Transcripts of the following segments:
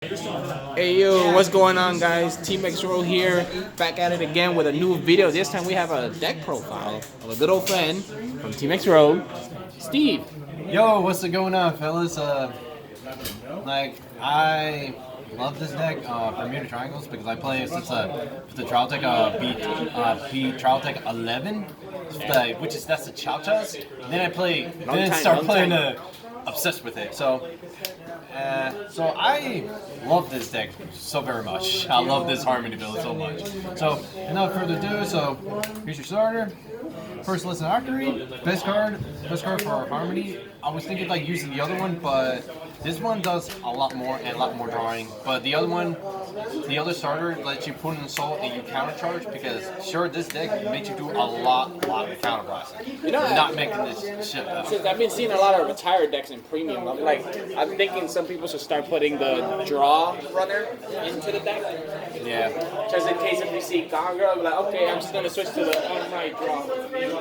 Hey yo, what's going on guys? Team X Roll here, back at it again with a new video. This time we have a deck profile of a good old friend from Team X Roll, Steve. Yo, what's going on, fellas? I love this deck, Bermuda Triangles, because I play since the Trial Deck beat Trial Deck 11, that's the Chow Chows. And then start playing obsessed with it. So I love this deck so very much. I love this Harmony build so much. So without further ado, here's your starter. First Lesson Archery, best card for Harmony. I was thinking like using the other one, but this one does a lot more and a lot more drawing. But the other starter lets you put in Soul and you counter charge, because sure, this deck makes you do a lot of counter blasting. You know, not making this shit up. Since I've been seeing a lot of retired decks in premium, I'm thinking some people should start putting the draw runner into the deck. Yeah. Just in case if you see Gonga, like okay, I'm just gonna switch to the on-right draw.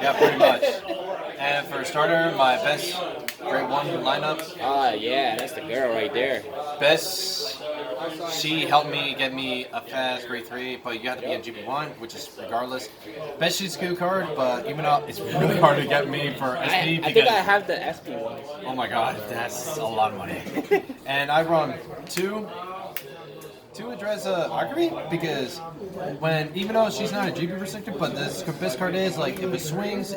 Yeah, pretty much. And for starter, my best grade 1 lineup. Yeah, that's the girl right there. Best, she helped me get me a fast grade 3, but you have to be a GP1, which is regardless. Best she's good card, but even though it's really hard to get me for SP, I think I have the SP one. Oh my god, that's a lot of money. And I run two address Archery, because even though she's not a GP restricted, but this best card is like if it swings,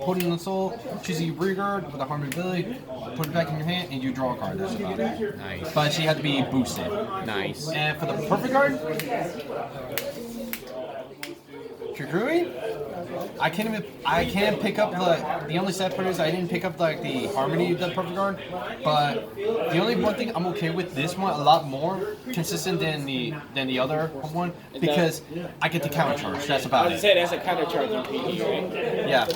put it in the soul, choose a Vanguard with a Harmony ability, put it back in your hand, and you draw a card. That's about it. Nice. But she had to be boosted. Nice. And for the perfect card, Kukui, I can't pick up the only sad part is I didn't pick up like the Harmony the perfect card, but the only one thing I'm okay with this one a lot more consistent than the other one, because I get the counter charge. That's about it. Say that's a counter charge in PD, right? Yeah.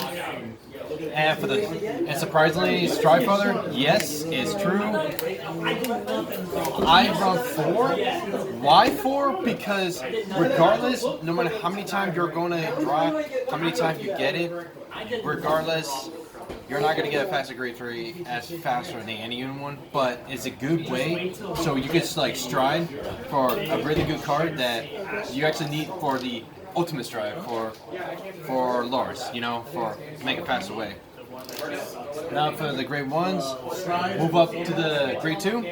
And surprisingly, Stridefather, yes, is true. I run 4. Why 4? Because regardless, no matter how many times you're going to draw, how many times you get it, regardless, you're not going to get a faster grade 3 as faster than any one, but it's a good way so you can like stride for a really good card that you actually need for the ultimate stride for Lars, for make a faster way. Now for the grade 1s, move up to the grade 2.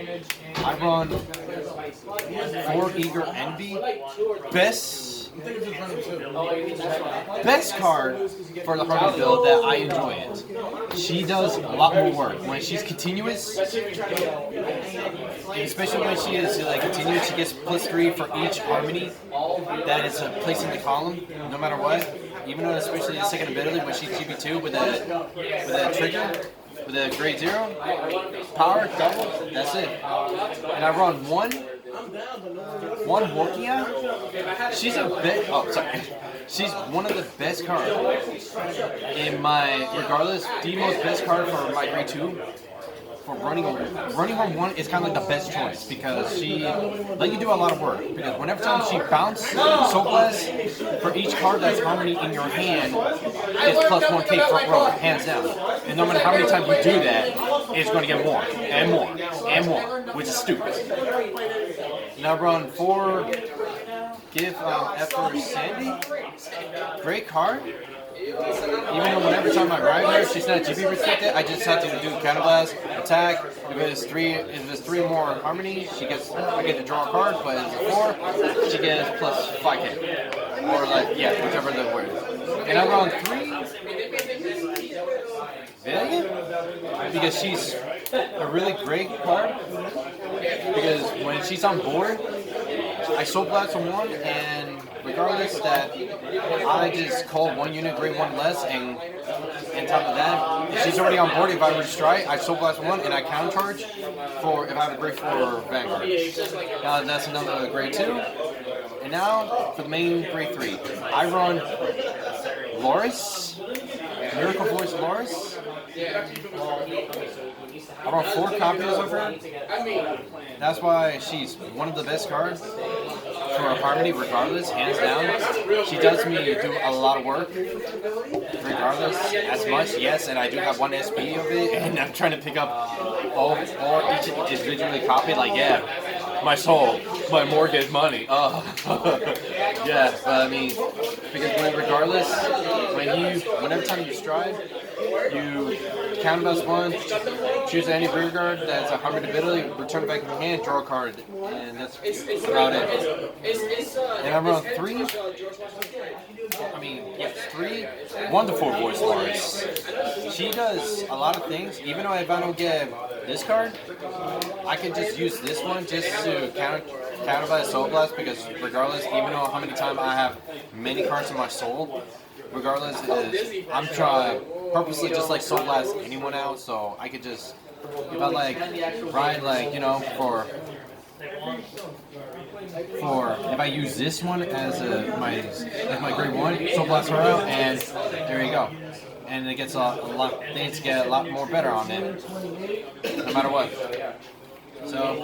I run 4 Eager Envy. Best card for the Harmony build that I enjoy it. She does a lot more work. When she's continuous, especially when she is like continuous, she gets +3 for each Harmony that is placed in the column, no matter what. Even though, especially the second ability, when she's GB2 with a trigger, with a grade 0, power, double, that's it. And I run one Wokia. She's one of the best cards in my, regardless, the most best card for my grade 2. For running her 1 is kind of like the best choice, because she let you do a lot of work. Because whenever time she bounces Soul Blast, for each card that's Harmony in your hand, it's +1k front row, hands down. And no matter how many times you do that, it's going to get more and more and more, which is stupid. Now run 4 Give Effort Sandy. Great card. Even though whenever time I ride her, she's not GP restricted, I just have to do counterblast, attack. If it's 3 more Harmony, I get to draw a card, but if it's 4, she gets +5k. Or whichever the word. And I run 3 Valiant, because she's a really great card. Because when she's on board, I Soul Blast on 1, and regardless that I just call 1 unit grade 1 less, and on top of that, if she's already on board, if I were to strike, I Soul Blast 1 and I counter charge for if I have a grade 4 Vanguard. Now that's another grade 2. And now for the main grade 3. I run Loris, Miracle Voice Loris. I run 4 copies of her. That's why she's one of the best cards for Harmony, regardless, hands down. She does me do a lot of work, regardless, as much, yes, and I do have 1 SP of it, and I'm trying to pick up all each individually copied, like, yeah. my soul, my mortgage money. Oh, yeah. But I mean, because regardless, whenever time you stride, you count about one, choose any rear guard that's a hard ability, return it back in your hand, draw a card, and that's about it. And I run three. I mean, yes, 3 wonderful voice lines. She does a lot of things. Even though if I don't get this card, I can just use this one just to counter by a Soul Blast, because regardless, even though how many times I have many cards in my soul, regardless, I'm trying purposely just like Soul Blast anyone out, so I could just, if I like ride like, you know, for if I use this one as my grade 1, Soul Blast her out, and there you go. And it gets things get a lot more better on it, no matter what. So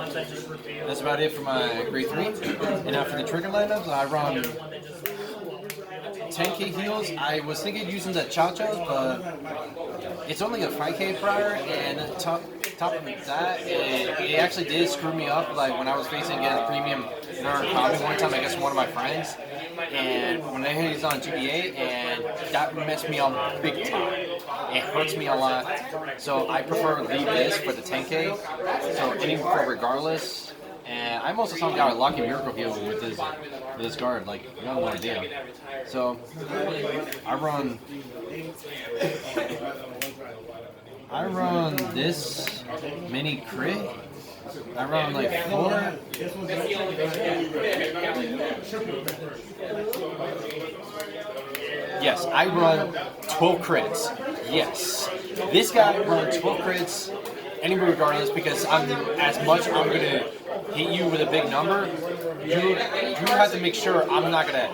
that's about it for my grade 3. And now for the trigger lineups, I run 10k heals. I was thinking using the Cha-Chas, but it's only a 5k prior, and top of that, it actually did screw me up. Like when I was facing against premium Narcomic one time against one of my friends, and when he's on GBA, and that messed me up big time. It hurts me a lot, so I prefer leave this for the 10k. So any for regardless. And I most of the time got a lucky miracle heal with this guard, like you have no idea. So I run this mini crit. I run like 4. Yes, I run 12 crits. Yes, this guy runs 12 crits. Anyway, regardless, because I'm gonna hit you with a big number. You have to make sure I'm not gonna.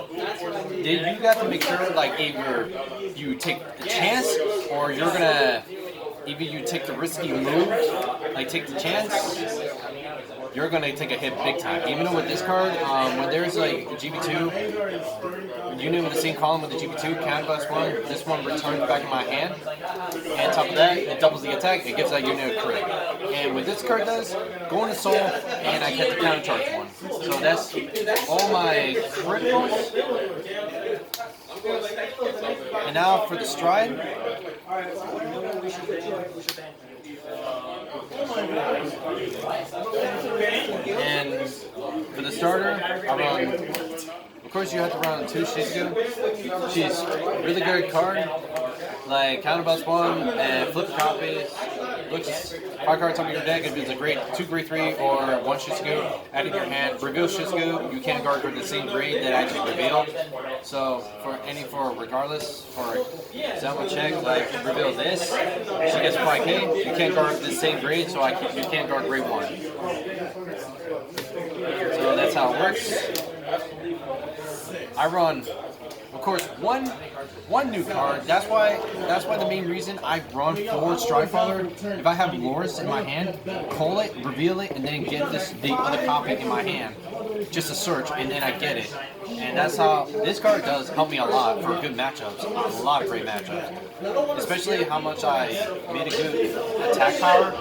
You got to make sure like either you take the chance or you're gonna. Either you take the risky move, like take the chance, you're gonna take a hit big time. Even though with this card, when there's like a GB2, unit with the same column with the GB2, counterblast 1, this one returns back in my hand. And on top of that, it doubles the attack, it gives that unit a crit. And what this card does, go into Soul, and I get the counter charge 1. So that's all my criticals. And now for the stride. And for the starter, I run. Of course, you have to run 2 Shizuku. She's a really good card. Like counterbalance 1 and flip copies. Looks 5 cards on your deck. If it's a grade 2 grade 3 or 1 Shizuku, add in your hand. Reveal Shizuku. You can't guard with the same grade that actually reveal. So for regardless, for example check, like reveal this, she gets 5k. You can't guard the same grade, so you can't guard grade 1. So that's how it works. I run, of course, one new card. That's why the main reason I run forward Stridefather. If I have Loris in my hand, call it, reveal it, and then get the other copy in my hand. Just a search, and then I get it. And that's how this card does help me a lot for good matchups. A lot of great matchups. Especially how much I made a good attack power.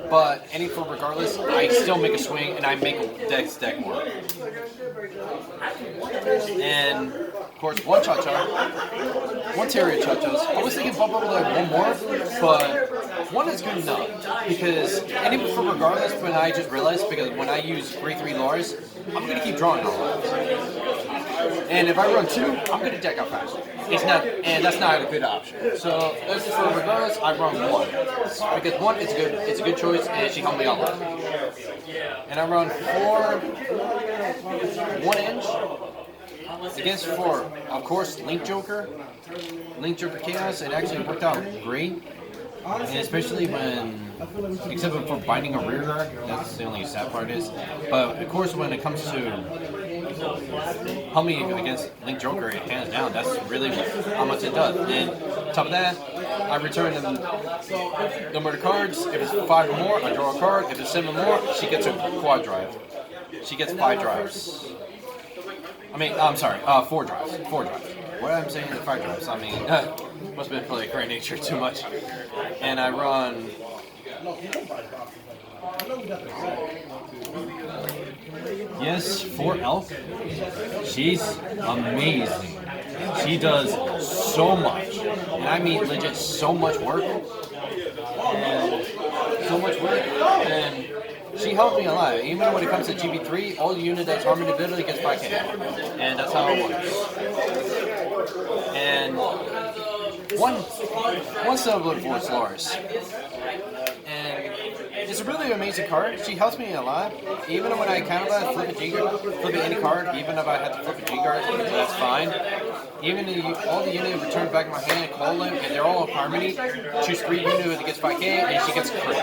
But regardless, I still make a swing and I make a deck work. And of course, 1 Cha-Cha, 1 Terrier Cha-Chas. I was thinking bump up like 1 more, but 1 is good enough. Because regardless, when I just realized, because when I use grade 3 Loris, I'm going to keep drawing all that. And if I run 2, I'm going to deck out faster. And that's not a good option. So regardless, I run 1 because 1 is good. It's a good choice, and she helped me out a lot. And I run 4 1-inch against 4. Of course, Link Joker Chaos. It actually worked out great. And especially except for binding a rear guard, that's the only sad part is. But of course, when it comes to help me against Link Joker, hands down, that's really how much it does. And on top of that, I return the number of cards. If it's 5 or more, I draw a card. If it's 7 or more, she gets a quad drive. She gets 5 drives. I'm sorry, 4 drives. 4 drives. What I'm saying is 5 drives. I mean, must have been probably Great Nature too much. And I run Yes, for elk, she's amazing. She does so much, and I mean legit so much work, and she helped me a lot. Even when it comes to GB3, all the unit that's harmony ability gets 5K, and that's how it works. And one celebrity for Lars. And it's a really amazing card. She helps me a lot. Even when I kind of flip a G-guard, flip any card, even if I had to flip a G-guard, that's fine. Even if all the units return back in my hand and call them, and they're all in harmony, choose 3 units that gets 5K, and she gets crit.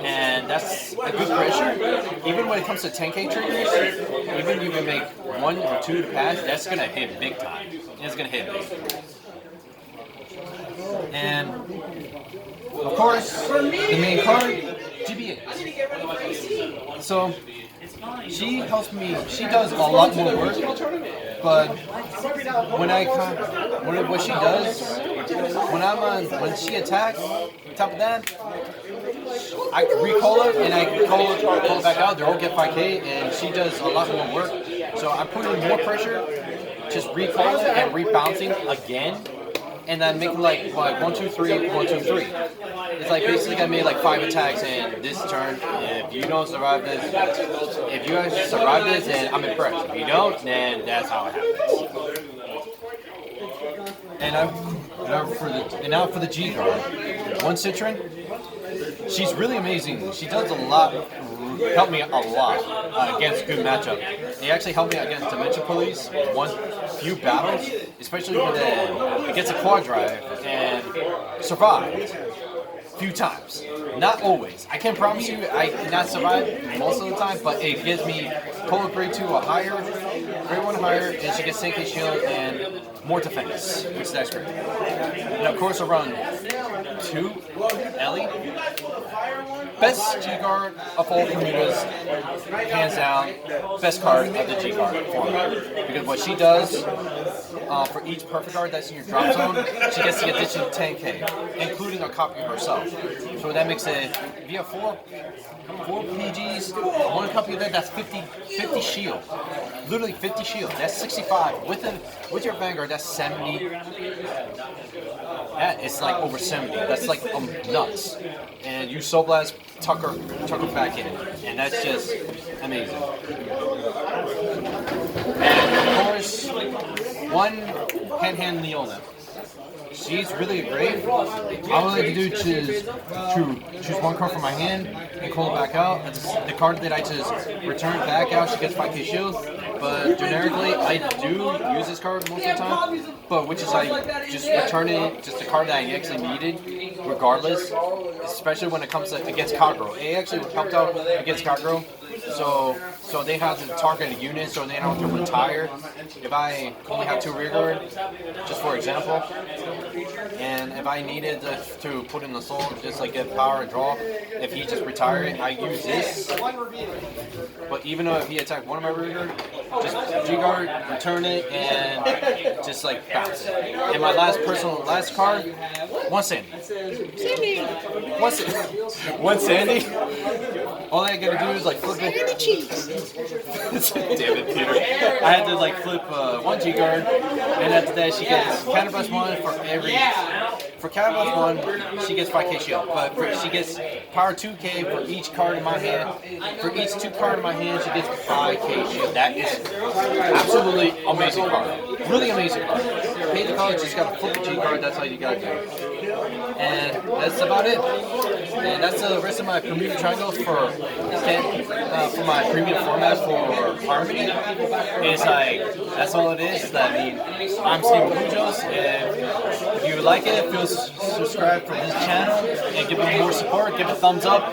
And that's a good pressure. Even when it comes to 10K triggers, even if you can make 1 or 2 to pass, that's going to hit big time. It's going to hit big. And of course, the main card, GBA. So she helps me. She does a lot more work, but what she does when she attacks, on top of that, I recall it and I call it back out. They all get 5K, and she does a lot more work. So I'm putting more pressure, just recalling and rebouncing again. And then making like 1, 2, 3, 1, 2, 3. It's like basically I made like 5 attacks in this turn. If you don't survive this, if you guys survive this, then I'm impressed. If you don't, then that's how it happens. And now for the G card, 1 Citron. She's really amazing. She does a lot. Helped me a lot against good matchup. They actually helped me against Dimension Police. Won few battles, especially when it gets a quad drive, and survived a few times. Not always. I can't promise you I not survive most of the time, but it gives me total grade 2 or higher, grade 1 higher, and she gets 10K shield and more defense, which is that's great. And of course around 2, Ellie. Best G-Guard of all Bermudas, hands down, best card of the G-Guard format. Because what she does, for each perfect card that's in your drop zone, she gets the additional 10K, including a copy of herself. So that makes it, if you have 4 PGs, 1 copy of that's 50 shield. Literally 50 shield. That's 65. With your Vanguard, that's 70. That is like over 70. That's like nuts. And you Soul Blast, Tucker back in, and that's just amazing. And of course, 1 hand Leona. She's really great. All I have to do is choose 1 card from my hand and call it back out. That's the card that I just return back out. She gets 5K shield. But generically, I do use this card most of the time. But which is I just return it, just a card that I actually needed, regardless. Especially when it comes to against Cogro. It actually helped out against Cogro. So they have to target a unit, so they don't have to retire. If I only have 2 rear guard, just for example, and if I needed to put in the soul, just like get power and draw, if he just retired, I use this. But even though if he attacked one of my rear guard, just G-guard, return it, and just like bounce. And my last card, 1 Sandy. One Sandy. All I gotta do is like flip it. Damn it, Peter. I had to like flip 1 G-guard, and after that she gets counterblast 1 for every. For counterblast 1, she gets 5K shield, but she gets power 2K for each card in my hand. For each 2 card in my hand, she gets 5K shield. That is absolutely amazing card. Really amazing card. Pay the card, just gotta flip a G-guard. That's all you gotta do. And that's about it. And that's the rest of my Bermuda triangle for my premium format for Harmony. It's like, that's all it is. I mean, I'm Steve Bujos, and if you like it, feel subscribe for this channel and give it more support, give it a thumbs up.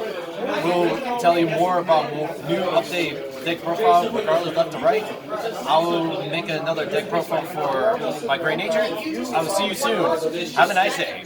We'll tell you more about new update deck profile, regardless left to right. I will make another deck profile for my Great Nature. I will see you soon. Have a nice day.